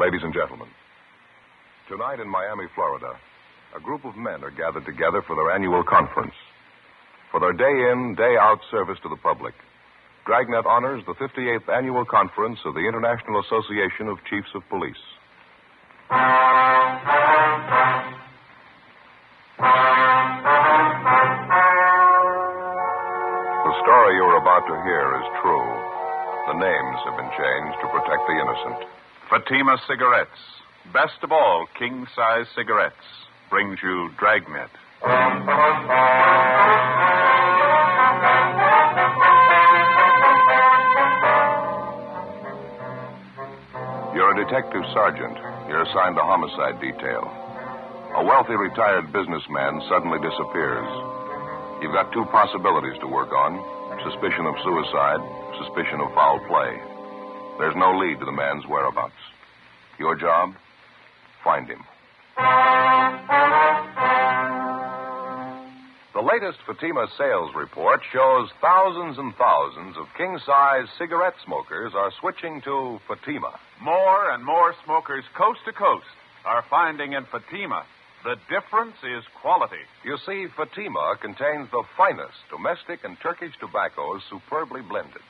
Ladies and gentlemen, tonight in Miami, Florida, a group of men are gathered together for their annual conference. For their day-in, day-out service to the public, Dragnet honors the 58th annual conference of the International Association of Chiefs of Police. The story you're about to hear is true. The names have been changed to protect the innocent. Fatima Cigarettes, best of all king-size cigarettes, brings you Dragnet. You're a detective sergeant. You're assigned to homicide detail. A wealthy retired businessman suddenly disappears. You've got two possibilities to work on: suspicion of suicide, suspicion of foul play. There's no lead to the man's whereabouts. Your job? Find him. The latest Fatima sales report shows thousands and thousands of king-size cigarette smokers are switching to Fatima. More and more smokers coast to coast are finding in Fatima the difference is quality. You see, Fatima contains the finest domestic and Turkish tobaccos superbly blended.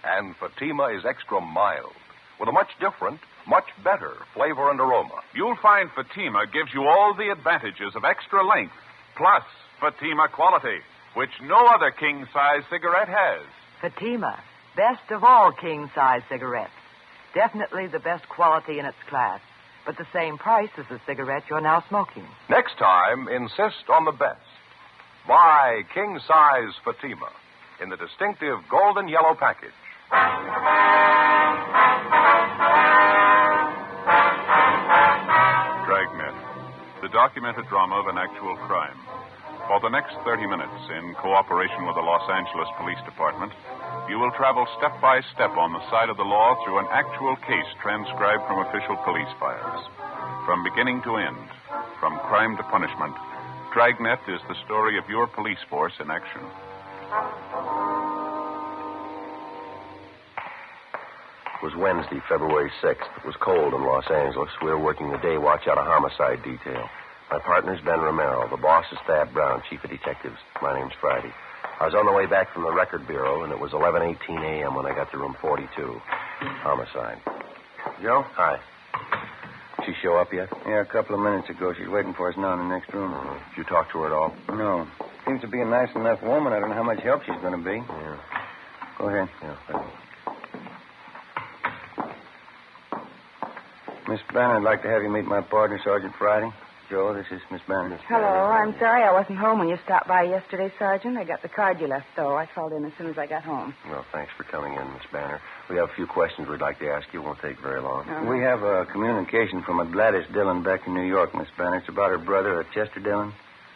And Fatima is extra mild, with a much different, much better flavor and aroma. You'll find Fatima gives you all the advantages of extra length, plus Fatima quality, which no other king-size cigarette has. Fatima, best of all king-size cigarettes. Definitely the best quality in its class, but the same price as the cigarette you're now smoking. Next time, insist on the best. Buy king-size Fatima in the distinctive golden yellow package. Dragnet, the documented drama of an actual crime. For the next 30 minutes, in cooperation with the Los Angeles Police Department, you will travel step by step on the side of the law through an actual case transcribed from official police files. From beginning to end, from crime to punishment, Dragnet is the story of your police force in action. It was Wednesday, February 6th. It was cold in Los Angeles. We were working the day watch out of homicide detail. My partner's Ben Romero. The boss is Thad Brown, chief of detectives. My name's Friday. I was on the way back from the record bureau, and it was 11:18 a.m. when I got to room 42. Homicide. Joe? Hi. Did she show up yet? Yeah, a couple of minutes ago. She's waiting for us now in the next room. Did you talk to her at all? No. Seems to be a nice enough woman. I don't know how much help she's going to be. Yeah. Go ahead. Yeah, thanks. Miss Banner, I'd like to have you meet my partner, Sergeant Friday. Joe, this is Miss Banner. Hello. I'm sorry I wasn't home when you stopped by yesterday, Sergeant. I got the card you left, though. I called in as soon as I got home. Well, thanks for coming in, Miss Banner. We have a few questions we'd like to ask you. It won't take very long. We have a communication from a Gladys Dillon back in New York, Miss Banner. It's about her brother, Chester Dillon.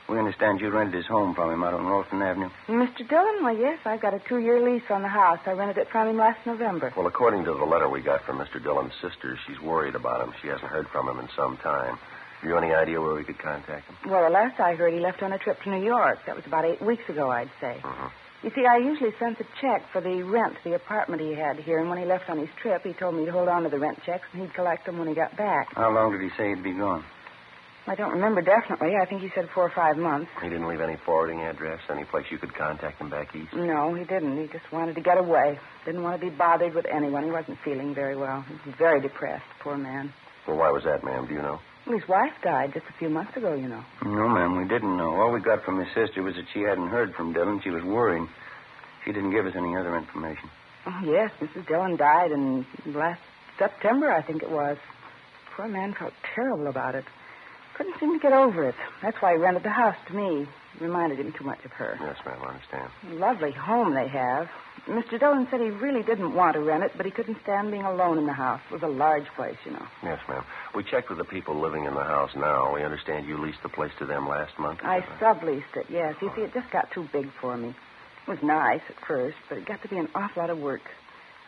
We understand you rented his home from him out on Rolston Avenue. Mr. Dillon? Well, yes, I've got a 2-year lease on the house. I rented it from him last November. Well, according to the letter we got from Mr. Dillon's sister, she's worried about him. She hasn't heard from him in some time. Have you any idea where we could contact him? Well, the last I heard, he left on a trip to New York. That was about 8 weeks ago, I'd say. Mm-hmm. You see, I usually sent a check for the rent to the apartment he had here, and when he left on his trip, he told me to hold on to the rent checks, and he'd collect them when he got back. How long did he say he'd be gone? I don't remember definitely. I think he said 4 or 5 months. He didn't leave any forwarding address, any place you could contact him back east? No, he didn't. He just wanted to get away. Didn't want to be bothered with anyone. He wasn't feeling very well. He was very depressed, poor man. Well, why was that, ma'am? Do you know? Well, his wife died just a few months ago, you know. No, ma'am, we didn't know. All we got from his sister was that she hadn't heard from Dillon. She was worried. She didn't give us any other information. Oh, yes, Mrs. Dillon died in last September, I think it was. Poor man felt terrible about it. Couldn't seem to get over it. That's why he rented the house to me. Reminded him too much of her. Yes, ma'am, I understand. Lovely home they have. Mr. Dillon said he really didn't want to rent it, but he couldn't stand being alone in the house. It was a large place, you know. Yes, ma'am. We checked with the people living in the house now. We understand you leased the place to them last month. I subleased it, yes. You see, it just got too big for me. It was nice at first, but it got to be an awful lot of work.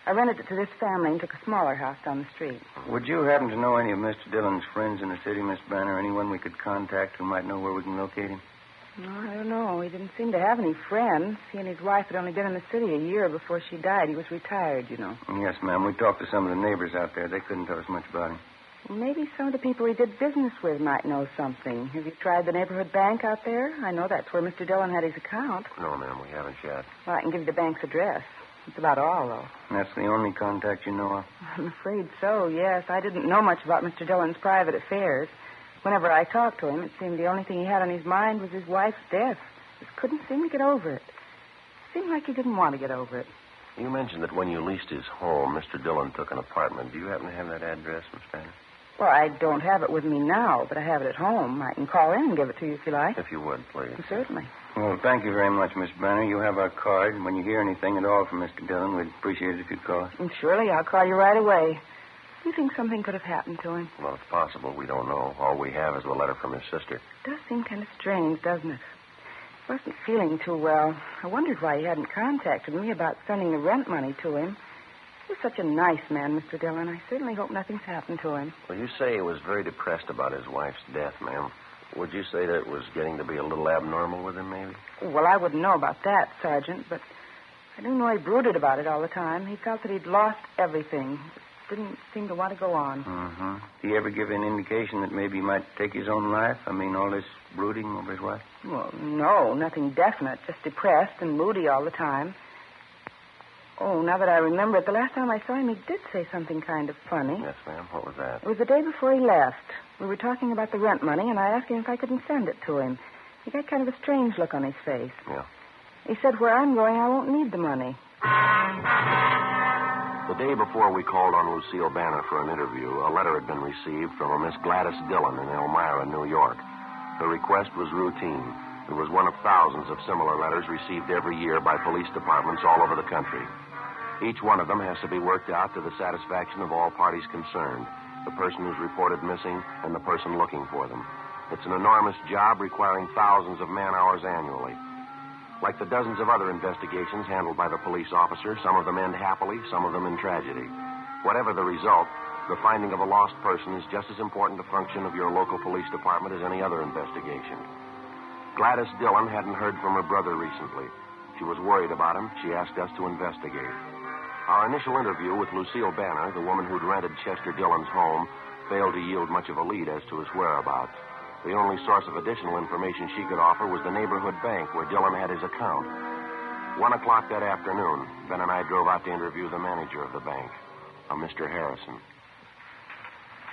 I rented it to this family and took a smaller house down the street. Would you happen to know any of Mr. Dillon's friends in the city, Miss Banner? Anyone we could contact who might know where we can locate him? No, I don't know. He didn't seem to have any friends. He and his wife had only been in the city a year before she died. He was retired, you know. Yes, ma'am. We talked to some of the neighbors out there. They couldn't tell us much about him. Maybe some of the people he did business with might know something. Have you tried the neighborhood bank out there? I know that's where Mr. Dillon had his account. No, ma'am, we haven't yet. Well, I can give you the bank's address. That's about all, though. That's the only contact you know of? I'm afraid so, yes. I didn't know much about Mr. Dillon's private affairs. Whenever I talked to him, it seemed the only thing he had on his mind was his wife's death. Just couldn't seem to get over it. Seemed like he didn't want to get over it. You mentioned that when you leased his home, Mr. Dillon took an apartment. Do you happen to have that address, Miss Banner? Well, I don't have it with me now, but I have it at home. I can call in and give it to you if you like. If you would, please. Certainly. Well, thank you very much, Miss Banner. You have our card. When you hear anything at all from Mr. Dillon, we'd appreciate it if you'd call us. And surely I'll call you right away. Do you think something could have happened to him? Well, it's possible. We don't know. All we have is the letter from his sister. It does seem kind of strange, doesn't it? He wasn't feeling too well. I wondered why he hadn't contacted me about sending the rent money to him. He was such a nice man, Mr. Dillon. I certainly hope nothing's happened to him. Well, you say he was very depressed about his wife's death, ma'am. Would you say that it was getting to be a little abnormal with him, maybe? Well, I wouldn't know about that, Sergeant, but I do know he brooded about it all the time. He felt that he'd lost everything. Didn't seem to want to go on. Mm-hmm. Did he ever give an indication that maybe he might take his own life? I mean, all this brooding over his wife? Well, no, nothing definite. Just depressed and moody all the time. Oh, now that I remember it, the last time I saw him, he did say something kind of funny. Yes, ma'am. What was that? It was the day before he left. We were talking about the rent money, and I asked him if I couldn't send it to him. He got kind of a strange look on his face. Yeah. He said, where I'm going, I won't need the money. The day before we called on Lucille Banner for an interview, a letter had been received from a Miss Gladys Dillon in Elmira, New York. Her request was routine. It was one of thousands of similar letters received every year by police departments all over the country. Each one of them has to be worked out to the satisfaction of all parties concerned, the person who's reported missing and the person looking for them. It's an enormous job requiring thousands of man-hours annually. Like the dozens of other investigations handled by the police officer, some of them end happily, some of them in tragedy. Whatever the result, the finding of a lost person is just as important a function of your local police department as any other investigation. Gladys Dillon hadn't heard from her brother recently. She was worried about him. She asked us to investigate. Our initial interview with Lucille Banner, the woman who'd rented Chester Dillon's home, failed to yield much of a lead as to his whereabouts. The only source of additional information she could offer was the neighborhood bank where Dillon had his account. 1 o'clock that afternoon, Ben and I drove out to interview the manager of the bank, a Mr. Harrison.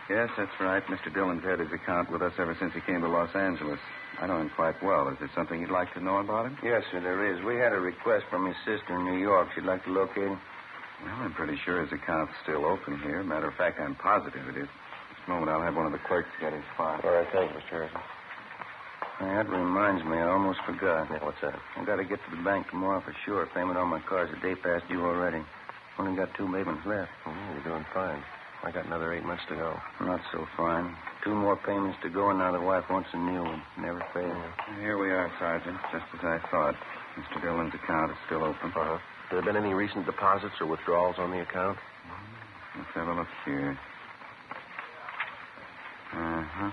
Yes, that's right. Mr. Dillon's had his account with us ever since he came to Los Angeles. I know him quite well. Is there something you'd like to know about him? Yes, sir, there is. We had a request from his sister in New York. She'd like to locate him. Well, I'm pretty sure his account's still open here. Matter of fact, I'm positive it is. Just a moment, I'll have one of the clerks get his file. All right, thank you, Mr. Harrison. That reminds me, I almost forgot. Yeah, what's that? I've got to get to the bank tomorrow for sure. Payment on my car's a day past due already. Only got 2 payments left. Oh, yeah, you're doing fine. I got another 8 months to go. Not so fine. 2 more payments to go, and now the wife wants a new one. Never fails. Here we are, Sergeant, just as I thought. Mr. Dillon's account is still open. Uh-huh. Have there been any recent deposits or withdrawals on the account? Let's have a look here. Uh-huh.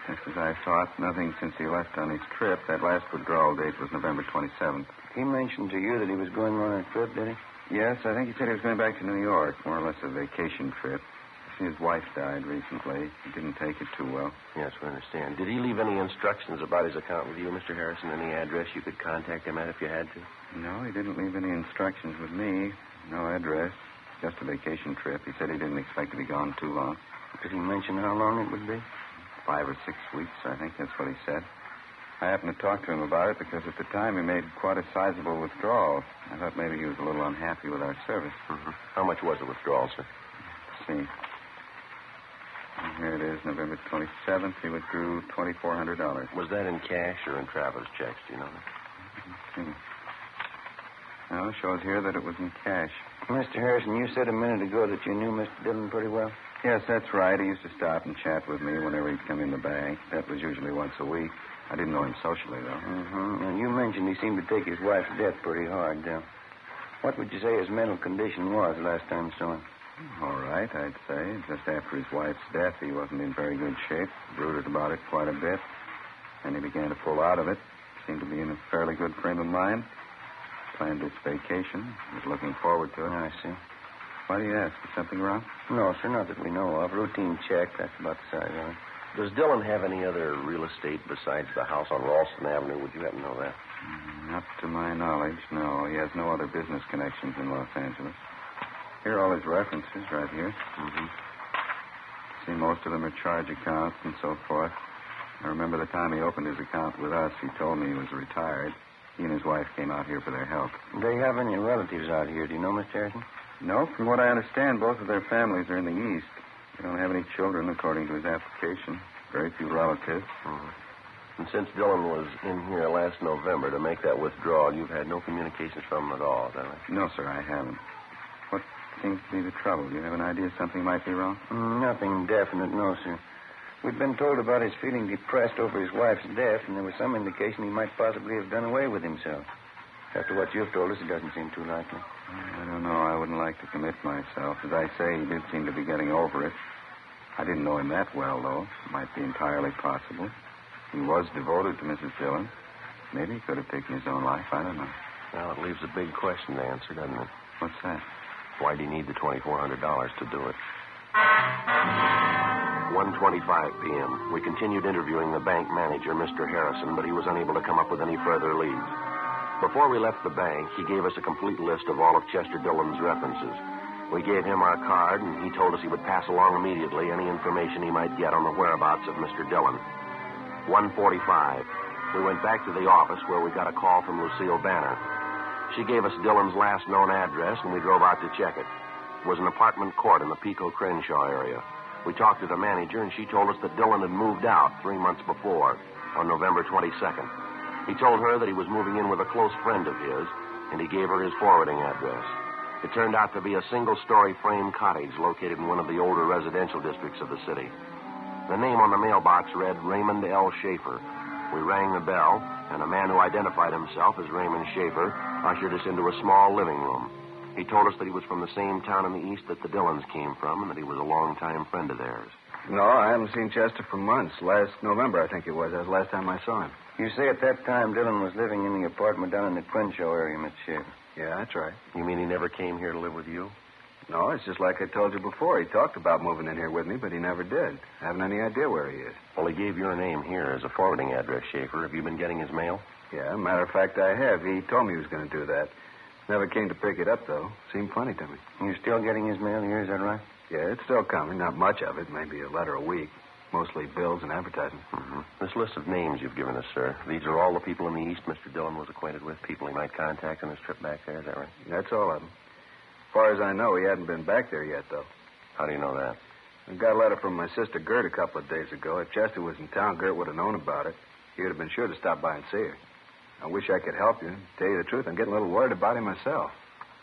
Just as I thought, nothing since he left on his trip. That last withdrawal date was November 27th. He mentioned to you that he was going on a trip, did he? Yes, I think he said he was going back to New York, more or less a vacation trip. His wife died recently. He didn't take it too well. Yes, we understand. Did he leave any instructions about his account with you, Mr. Harrison? Any address you could contact him at if you had to? No, he didn't leave any instructions with me. No address. Just a vacation trip. He said he didn't expect to be gone too long. Did he mention how long it would be? 5 or 6 weeks, I think that's what he said. I happened to talk to him about it because at the time he made quite a sizable withdrawal. I thought maybe he was a little unhappy with our service. Mm-hmm. How much was the withdrawal, sir? Let's see. And here it is, November 27th. He withdrew $2,400. Was that in cash or in traveler's checks? Do you know that? Let's see. Well, it shows here that it was in cash. Mr. Harrison, you said a minute ago that you knew Mr. Dillon pretty well. Yes, that's right. He used to stop and chat with me whenever he'd come in the bank. That was usually once a week. I didn't know him socially, though. Mm-hmm. And you mentioned he seemed to take his wife's death pretty hard. What would you say his mental condition was last time you saw him? All right, I'd say. Just after his wife's death, he wasn't in very good shape. Brooded about it quite a bit. Then he began to pull out of it. Seemed to be in a fairly good frame of mind. Planned this vacation. Was looking forward to it. I see. Why do you ask? Is something wrong? No, sir, not that we know of. Routine check. That's about the size of it. Does Dillon have any other real estate besides the house on Ralston Avenue? Would you happen to know that? Not to my knowledge, no. He has no other business connections in Los Angeles. Here are all his references right here. Mm-hmm. See, most of them are charge accounts and so forth. I remember the time he opened his account with us, he told me he was retired. He and his wife came out here for their help. Do they have any relatives out here? Do you know, Mr. Harrison? No, from what I understand, both of their families are in the East. They don't have any children, according to his application. Very few relatives. Mm-hmm. And since Dillon was in here last November to make that withdrawal, you've had no communications from him at all, is that right? No, sir, I haven't. What seems to be the trouble? Do you have an idea something might be wrong? Nothing definite, no, sir. We've been told about his feeling depressed over his wife's death, and there was some indication he might possibly have done away with himself. After what you've told us, it doesn't seem too likely. I don't know. I wouldn't like to commit myself. As I say, he did seem to be getting over it. I didn't know him that well, though. It might be entirely possible. He was devoted to Mrs. Dillon. Maybe he could have taken his own life. I don't know. Well, it leaves a big question to answer, doesn't it? What's that? Why do you need the $2,400 to do it? 1:25 p.m. We continued interviewing the bank manager, Mr. Harrison, but he was unable to come up with any further leads. Before we left the bank, he gave us a complete list of all of Chester Dillon's references. We gave him our card, and he told us he would pass along immediately any information he might get on the whereabouts of Mr. Dillon. 1:45. We went back to the office where we got a call from Lucille Banner. She gave us Dillon's last known address, and we drove out to check it. It was an apartment court in the Pico Crenshaw area. We talked to the manager, and she told us that Dillon had moved out 3 months before, on November 22nd. He told her that he was moving in with a close friend of his, and he gave her his forwarding address. It turned out to be a single-story frame cottage located in one of the older residential districts of the city. The name on the mailbox read Raymond L. Schaefer. We rang the bell, and a man who identified himself as Raymond Schaefer ushered us into a small living room. He told us that he was from the same town in the east that the Dillons came from, and that he was a longtime friend of theirs. No, I haven't seen Chester for months. Last November, I think it was. That was the last time I saw him. You say at that time Dillon was living in the apartment down in the Crenshaw area, Mr. Schaefer. Yeah, that's right. You mean he never came here to live with you? No, it's just like I told you before. He talked about moving in here with me, but he never did. I haven't any idea where he is. Well, he gave your name here as a forwarding address, Schaefer. Have you been getting his mail? Yeah, matter of fact, I have. He told me he was going to do that. Never came to pick it up, though. Seemed funny to me. You're still getting his mail here, is that right? Yeah, it's still coming. Not much of it. Maybe a letter a week. Mostly bills and advertisements. Mm-hmm. This list of names you've given us, sir, these are all the people in the East Mr. Dillon was acquainted with, people he might contact on his trip back there, is that right? That's all of them. As far as I know, he hadn't been back there yet, though. How do you know that? I got a letter from my sister Gert a couple of days ago. If Chester was in town, Gert would have known about it. He would have been sure to stop by and see her. I wish I could help you. Tell you the truth, I'm getting a little worried about him myself.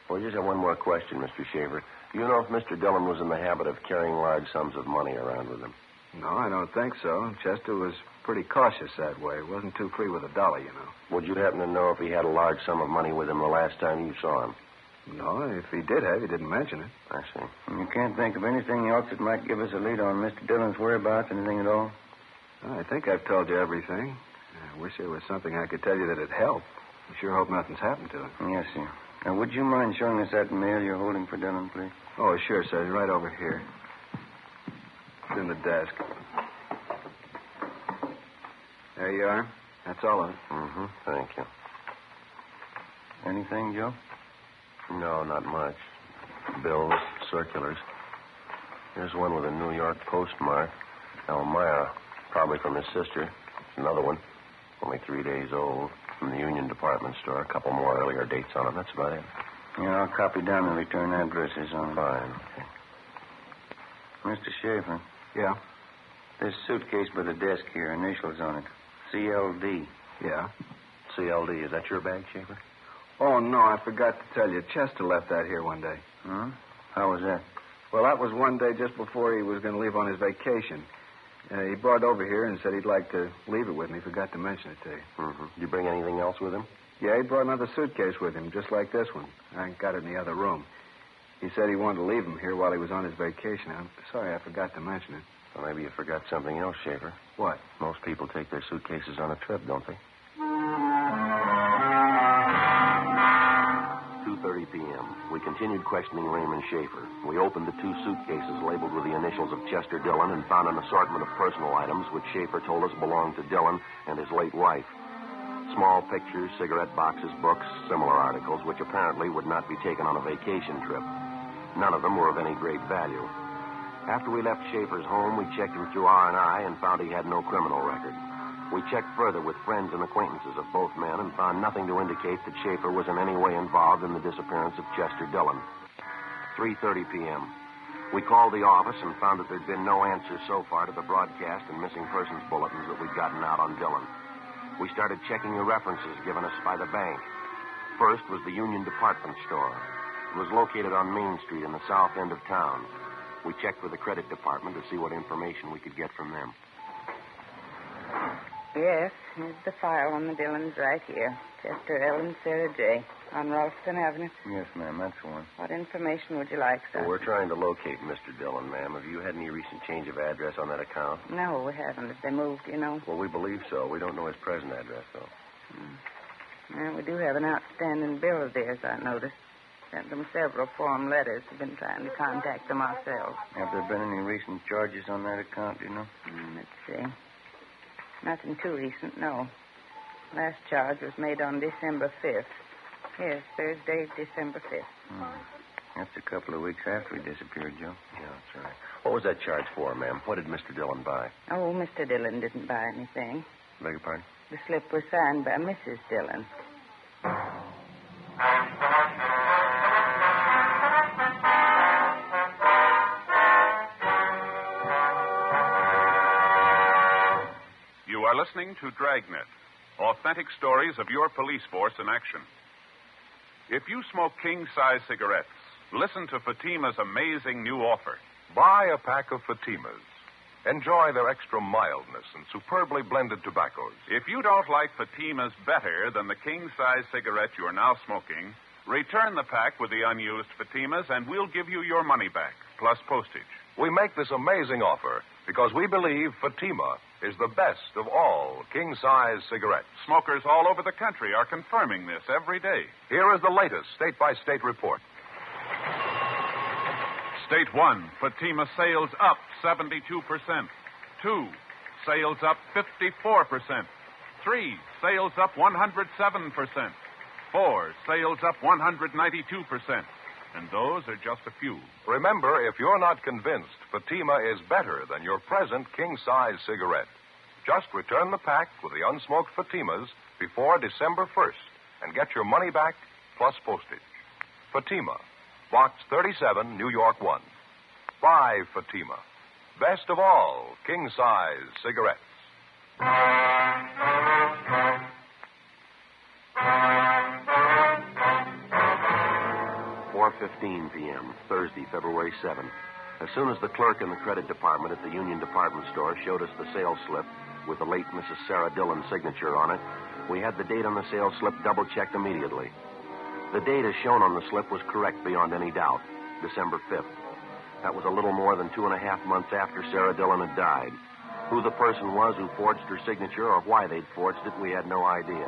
Well, just have one more question, Mr. Shaver. Do you know if Mr. Dillon was in the habit of carrying large sums of money around with him? No, I don't think so. Chester was pretty cautious that way. Wasn't too free with a dollar, you know. Would you happen to know if he had a large sum of money with him the last time you saw him? No, if he did have, he didn't mention it. I see. You can't think of anything else that might give us a lead on Mr. Dillon's whereabouts, anything at all? I think I've told you everything. I wish there was something I could tell you that'd help. I sure hope nothing's happened to him. Yes, sir. Now, would you mind showing us that mail you're holding for Dillon, please? Oh, sure, sir. It's right over here. It's in the desk. There you are. That's all of it. Mm-hmm. Thank you. Anything, Joe? No, not much. Bills, circulars. Here's one with a New York postmark. Elmira, probably from his sister. Another one, only 3 days old, from the Union Department Store. A couple more earlier dates on them. That's about it. Yeah, I'll copy down the return addresses on them. Fine. Okay. Mr. Schaefer. Yeah? This suitcase by the desk here, initials on it. CLD. Yeah? CLD, is that your bag, Schaefer? Oh, no, I forgot to tell you. Chester left that here one day. Hmm? How was that? Well, that was one day just before he was going to leave on his vacation. He brought it over here and said he'd like to leave it with me. Forgot to mention it to you. Mm-hmm. Did you bring anything else with him? Yeah, he brought another suitcase with him, just like this one. I got it in the other room. He said he wanted to leave him here while he was on his vacation. I'm sorry I forgot to mention it. Well, maybe you forgot something else, Schaefer. What? Most people take their suitcases on a trip, don't they? 2:30 p.m. We continued questioning Raymond Schaefer. We opened the two suitcases labeled with the initials of Chester Dillon and found an assortment of personal items which Schaefer told us belonged to Dillon and his late wife. Small pictures, cigarette boxes, books, similar articles which apparently would not be taken on a vacation trip. None of them were of any great value. After we left Schaefer's home, we checked him through R&I and found he had no criminal record. We checked further with friends and acquaintances of both men and found nothing to indicate that Schaefer was in any way involved in the disappearance of Chester Dillon. 3:30 p.m. We called the office and found that there'd been no answer so far to the broadcast and missing persons bulletins that we'd gotten out on Dillon. We started checking the references given us by the bank. First was the Union Department Store. It was located on Main Street in the south end of town. We checked with the credit department to see what information we could get from them. Yes, here's the file on the Dillons right here. Chester L. and Sarah J. on Ralston Avenue. Yes, ma'am, that's the one. What information would you like, sir? Well, we're trying to locate Mr. Dillon, ma'am. Have you had any recent change of address on that account? No, we haven't. If they moved, you know. Well, we believe so. We don't know his present address, though. Well, we do have an outstanding bill of theirs, I noticed. Sent them several form letters. We've been trying to contact them ourselves. Have there been any recent charges on that account, do you know? Let's see. Nothing too recent, no. Last charge was made on December 5th. Yes, Thursday, December 5th. That's a couple of weeks after he disappeared, Joe. Yeah, that's right. What was that charge for, ma'am? What did Mr. Dillon buy? Oh, Mr. Dillon didn't buy anything. Beg your pardon? The slip was signed by Mrs. Dillon. You are listening to Dragnet, authentic stories of your police force in action. If you smoke king-size cigarettes, listen to Fatima's amazing new offer. Buy a pack of Fatimas. Enjoy their extra mildness and superbly blended tobaccos. If you don't like Fatima's better than the king-size cigarette you're now smoking, return the pack with the unused Fatimas and we'll give you your money back, plus postage. We make this amazing offer because we believe Fatima is the best of all king-size cigarettes. Smokers all over the country are confirming this every day. Here is the latest state-by-state report. State 1, Fatima sales up 72%. 2, sales up 54%. 3, sales up 107%. 4, sales up 192%. And those are just a few. Remember, if you're not convinced Fatima is better than your present king-size cigarette, just return the pack with the unsmoked Fatimas before December 1st and get your money back plus postage. Fatima, Box 37, New York 1. Buy Fatima. Best of all king-size cigarettes. 4:15 p.m., Thursday, February 7th. As soon as the clerk in the credit department at the Union Department Store showed us the sales slip with the late Mrs. Sarah Dillon's signature on it, we had the date on the sales slip double-checked immediately. The date as shown on the slip was correct beyond any doubt, December 5th. That was a little more than 2.5 months after Sarah Dillon had died. Who the person was who forged her signature or why they'd forged it, we had no idea.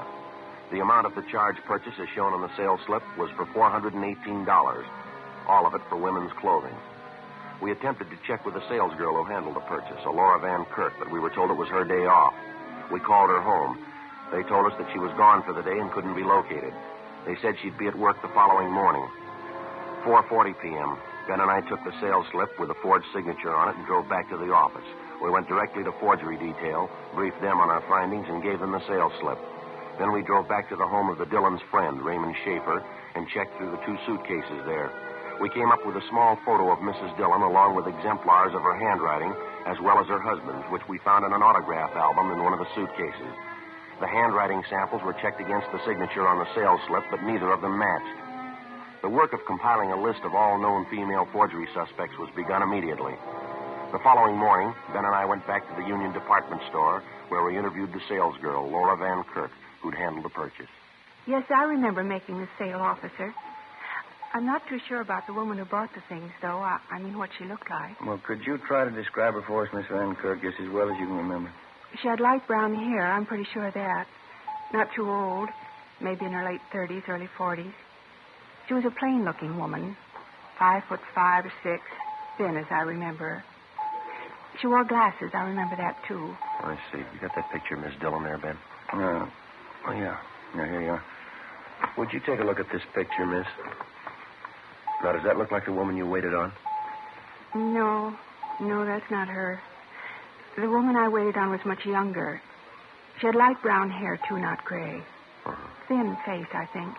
The amount of the charge purchase as shown on the sales slip was for $418, all of it for women's clothing. We attempted to check with the salesgirl who handled the purchase, Laura Van Kirk, but we were told it was her day off. We called her home. They told us that she was gone for the day and couldn't be located. They said she'd be at work the following morning. 4:40 p.m., Ben and I took the sales slip with a forged signature on it and drove back to the office. We went directly to forgery detail, briefed them on our findings, and gave them the sales slip. Then we drove back to the home of the Dillons' friend, Raymond Schaefer, and checked through the two suitcases there. We came up with a small photo of Mrs. Dillon along with exemplars of her handwriting as well as her husband's, which we found in an autograph album in one of the suitcases. The handwriting samples were checked against the signature on the sales slip, but neither of them matched. The work of compiling a list of all known female forgery suspects was begun immediately. The following morning, Ben and I went back to the Union Department Store where we interviewed the salesgirl, Laura Van Kirk, who'd handled the purchase. Yes, I remember making the sale, officer. I'm not too sure about the woman who bought the things, though. I mean, what she looked like. Well, could you try to describe her for us, Miss Van Kirk, just as well as you can remember? She had light brown hair. I'm pretty sure of that. Not too old. Maybe in her late 30s, early 40s. She was a plain-looking woman, 5'5" or 6, thin as I remember her. She wore glasses. I remember that, too. I see. You got that picture, Miss Dillon, there, Ben? Oh, yeah. Yeah, here you are. Would you take a look at this picture, miss? Now, does that look like the woman you waited on? No, that's not her. The woman I waited on was much younger. She had light brown hair, too, not gray. Thin face, I think.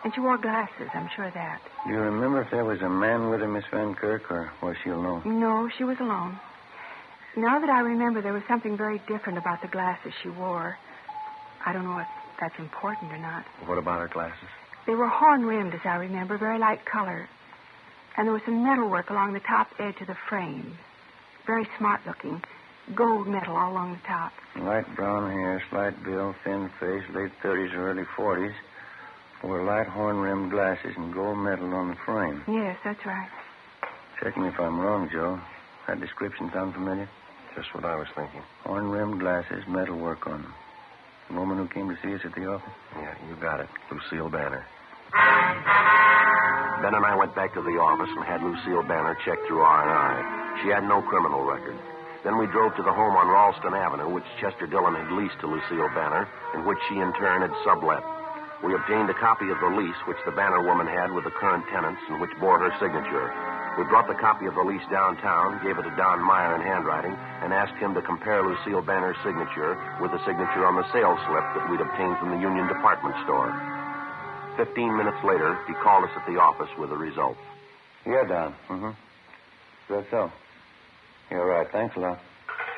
And she wore glasses, I'm sure of that. Do you remember if there was a man with her, Miss Van Kirk, or was she alone? No, she was alone. Now that I remember, there was something very different about the glasses she wore. I don't know if that's important or not. What about her glasses? They were horn-rimmed, as I remember, very light color. And there was some metalwork along the top edge of the frame. Very smart-looking. Gold metal all along the top. Light brown hair, slight build, thin face, late 30s or early 40s. Wore light horn-rimmed glasses and gold metal on the frame. Yes, that's right. Check me if I'm wrong, Joe. That description sound familiar? Just what I was thinking. Horn-rimmed glasses, metalwork on them. The woman who came to see us at the office? Yeah, you got it. Lucille Banner. Ben and I went back to the office and had Lucille Banner checked through R&I. She had no criminal record. Then we drove to the home on Ralston Avenue, which Chester Dillon had leased to Lucille Banner, and which she in turn had sublet. We obtained a copy of the lease which the Banner woman had with the current tenants and which bore her signature. We brought the copy of the lease downtown, gave it to Don Meyer in handwriting, and asked him to compare Lucille Banner's signature with the signature on the sales slip that we'd obtained from the Union Department Store. 15 minutes later, he called us at the office with the results. Yeah, Don. That's so. You're right. Thanks a lot.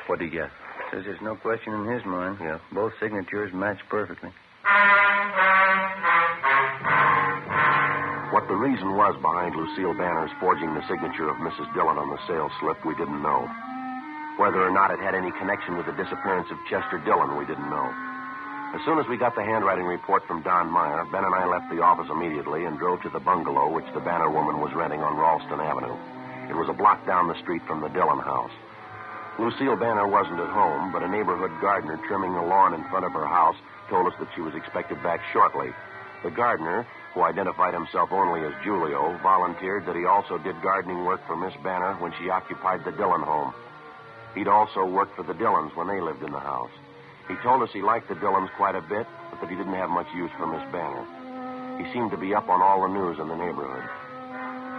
What'd he get? Says there's no question in his mind. Yeah. Both signatures match perfectly. What the reason was behind Lucille Banner's forging the signature of Mrs. Dillon on the sales slip, we didn't know. Whether or not it had any connection with the disappearance of Chester Dillon, we didn't know. As soon as we got the handwriting report from Don Meyer, Ben and I left the office immediately and drove to the bungalow which the Banner woman was renting on Ralston Avenue. It was a block down the street from the Dillon house. Lucille Banner wasn't at home, but a neighborhood gardener trimming the lawn in front of her house told us that she was expected back shortly. The gardener, who identified himself only as Julio, volunteered that he also did gardening work for Miss Banner when she occupied the Dillon home. He'd also worked for the Dillons when they lived in the house. He told us he liked the Dillons quite a bit, but that he didn't have much use for Miss Banner. He seemed to be up on all the news in the neighborhood.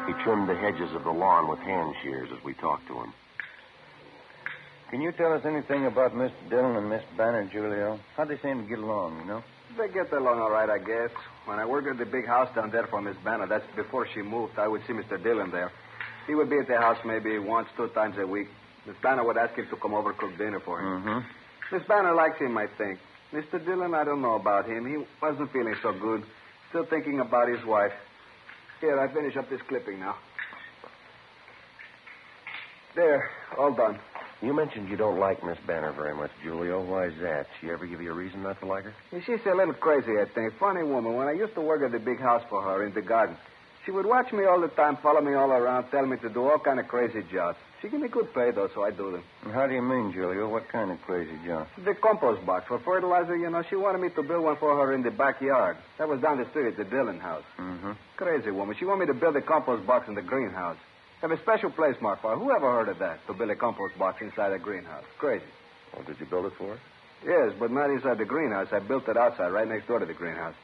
He trimmed the hedges of the lawn with hand shears as we talked to him. Can you tell us anything about Mr. Dillon and Miss Banner, Julio? How'd they seem to get along, you know? They get along all right, I guess. When I worked at the big house down there for Miss Banner, that's before she moved, I would see Mr. Dillon there. He would be at the house maybe once, 2 times a week. Miss Banner would ask him to come over and cook dinner for him. Miss Banner likes him, I think. Mr. Dillon, I don't know about him. He wasn't feeling so good. Still thinking about his wife. Here, I finish up this clipping now. There, all done. You mentioned you don't like Miss Banner very much, Julio. Why is that? She ever give you a reason not to like her? She's a little crazy, I think. Funny woman. When I used to work at the big house for her in the garden, she would watch me all the time, follow me all around, tell me to do all kind of crazy jobs. She give me good pay, though, so I do them. And how do you mean, Julio? What kind of crazy job? The compost box for fertilizer, she wanted me to build one for her in the backyard. That was down the street at the Dillon house. Crazy woman. She wanted me to build a compost box in the greenhouse. Have a special place marked for her. Who ever heard of that, to build a compost box inside a greenhouse? Crazy. Well, did you build it for her? Yes, but not inside the greenhouse. I built it outside, right next door to the greenhouse.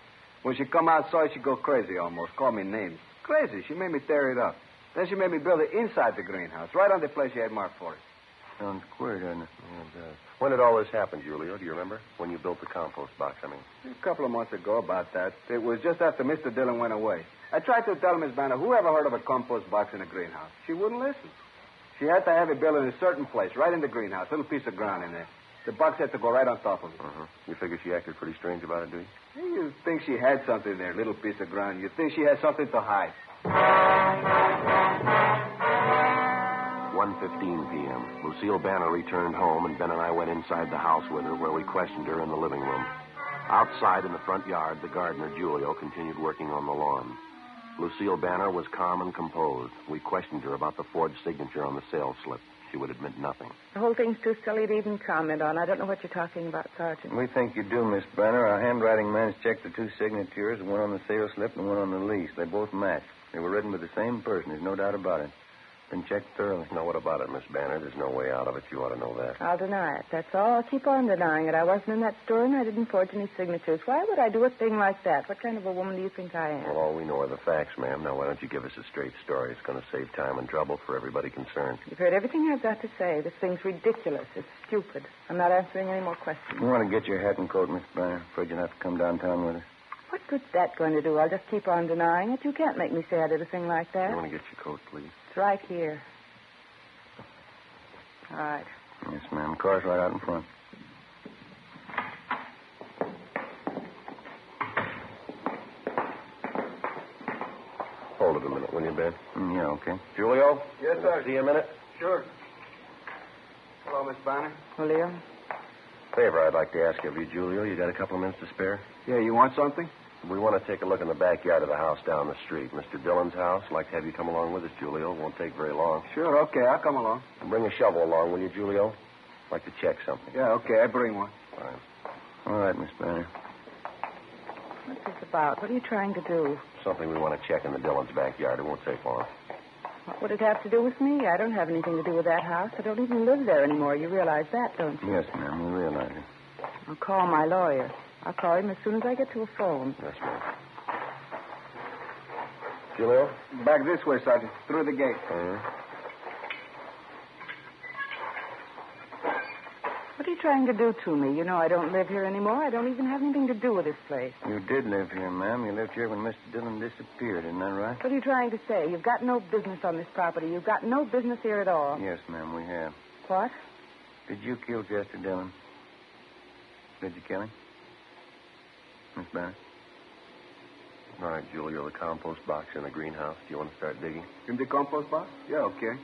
When she come outside, she'd go crazy almost, call me names. Crazy. She made me tear it up. Then she made me build it inside the greenhouse, right on the place she had marked for it. Sounds queer, doesn't it? And, when did all this happen, Julio? Do you remember? When you built the compost box, I mean. A couple of months ago, about that. It was just after Mr. Dillon went away. I tried to tell Miss Banner, who ever heard of a compost box in a greenhouse? She wouldn't listen. She had to have it built in a certain place, right in the greenhouse, little piece of ground in there. The box had to go right on top of it. You figure she acted pretty strange about it, do you? You think she had something there, little piece of ground. You think she had something to hide. 1:15 p.m. Lucille Banner returned home, and Ben and I went inside the house with her, where we questioned her in the living room. Outside in the front yard, the gardener, Julio, continued working on the lawn. Lucille Banner was calm and composed. We questioned her about the forged signature on the sales slip. She would admit nothing. The whole thing's too silly to even comment on. I don't know what you're talking about, Sergeant. We think you do, Miss Banner. Our handwriting man's checked the two signatures, one on the sales slip and one on the lease. They both match. They were written by the same person. There's no doubt about it. Been checked thoroughly. Now, what about it, Miss Banner? There's no way out of it. You ought to know that. I'll deny it. That's all. I'll keep on denying it. I wasn't in that store and I didn't forge any signatures. Why would I do a thing like that? What kind of a woman do you think I am? Well, all we know are the facts, ma'am. Now, why don't you give us a straight story? It's going to save time and trouble for everybody concerned. You've heard everything I've got to say. This thing's ridiculous. It's stupid. I'm not answering any more questions. You want to get your hat and coat, Miss Banner? Afraid you'll have to come downtown with us. What good's that going to do? I'll just keep on denying it. You can't make me say I did a thing like that. You want to get your coat, please? It's right here. All right. Yes, ma'am. Car's right out in front. Hold it a minute, will you, Ben? Yeah, okay. Julio? Yes, sir. See you a minute? Sure. Hello, Miss Banner. Julio? Favor I'd like to ask of you, Julio. You got a couple of minutes to spare? Yeah, you want something? We want to take a look in the backyard of the house down the street. Mr. Dillon's house. I'd like to have you come along with us, Julio. Won't take very long. Sure, okay. I'll come along. And bring a shovel along, will you, Julio? I'd like to check something. Yeah, okay. I bring one. Fine. All right, Miss Banner. What's this about? What are you trying to do? Something we want to check in the Dillon's backyard. It won't take long. What would it have to do with me? I don't have anything to do with that house. I don't even live there anymore. You realize that, don't you? Yes, ma'am. We realize it. I'll call my lawyer. I'll call him as soon as I get to a phone. Yes, ma'am. Julio? Back this way, Sergeant. Through the gate. What are you trying to do to me? You know I don't live here anymore. I don't even have anything to do with this place. You did live here, ma'am. You lived here when Mr. Dillon disappeared. Isn't that right? What are you trying to say? You've got no business on this property. You've got no business here at all. Yes, ma'am, we have. What? Did you kill Chester Dillon? Did you kill him? Miss Banner? All right, Julio, the compost box in the greenhouse. Do you want to start digging? In the compost box? Yeah, okay.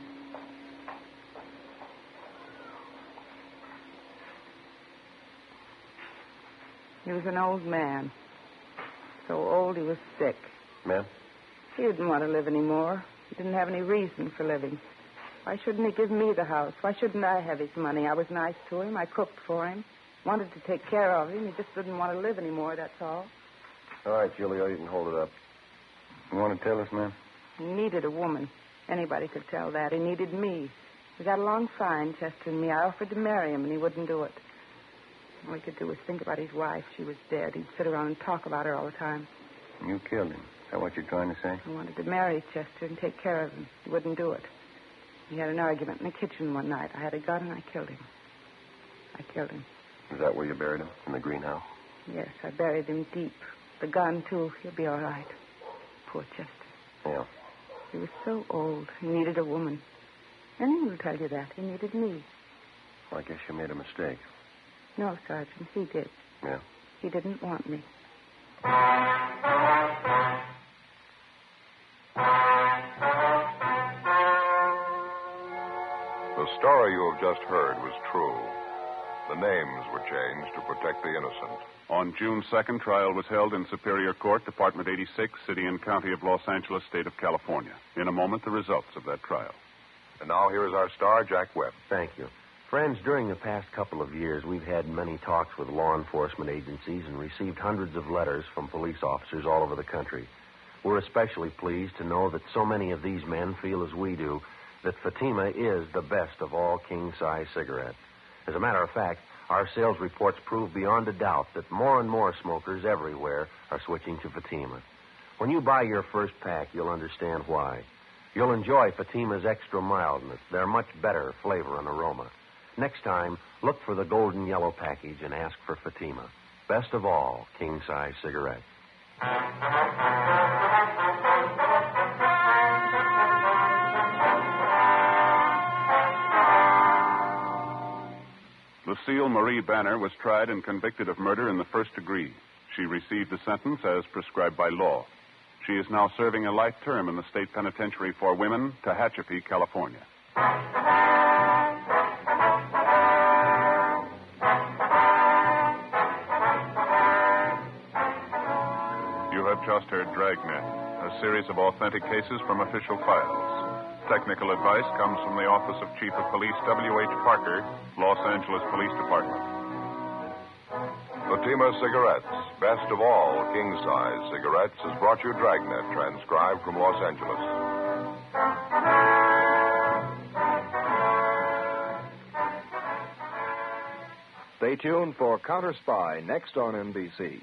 He was an old man. So old he was sick. Ma'am? He didn't want to live anymore. He didn't have any reason for living. Why shouldn't he give me the house? Why shouldn't I have his money? I was nice to him. I cooked for him. Wanted to take care of him. He just didn't want to live anymore, that's all. All right, Julio, you can hold it up. You want to tell us, ma'am? He needed a woman. Anybody could tell that. He needed me. We got along fine, Chester and me. I offered to marry him, and he wouldn't do it. All he could do was think about his wife. She was dead. He'd sit around and talk about her all the time. You killed him. Is that what you're trying to say? I wanted to marry Chester and take care of him. He wouldn't do it. We had an argument in the kitchen one night. I had a gun, and I killed him. I killed him. Is that where you buried him? In the greenhouse? Yes, I buried him deep. The gun, too. He'll be all right. Poor Chester. Yeah. He was so old. He needed a woman. Anyone will tell you that. He needed me. Well, I guess you made a mistake. No, Sergeant, he did. Yeah. He didn't want me. The story you have just heard was true. The names were changed to protect the innocent. On June 2nd, trial was held in Superior Court, Department 86, City and County of Los Angeles, State of California. In a moment, the results of that trial. And now here is our star, Jack Webb. Thank you. Friends, during the past couple of years, we've had many talks with law enforcement agencies and received hundreds of letters from police officers all over the country. We're especially pleased to know that so many of these men feel as we do that Fatima is the best of all king-size cigarettes. As a matter of fact, our sales reports prove beyond a doubt that more and more smokers everywhere are switching to Fatima. When you buy your first pack, you'll understand why. You'll enjoy Fatima's extra mildness, their much better flavor and aroma. Next time, look for the golden yellow package and ask for Fatima. Best of all, king-size cigarettes. Lucille Marie Banner was tried and convicted of murder in the first degree. She received the sentence as prescribed by law. She is now serving a life term in the state penitentiary for women, Tehachapi, California. You have just heard Dragnet, a series of authentic cases from official files. Technical advice comes from the Office of Chief of Police W.H. Parker, Los Angeles Police Department. Fatima Cigarettes, best of all king-size cigarettes, has brought you Dragnet, transcribed from Los Angeles. Stay tuned for Counter Spy next on NBC.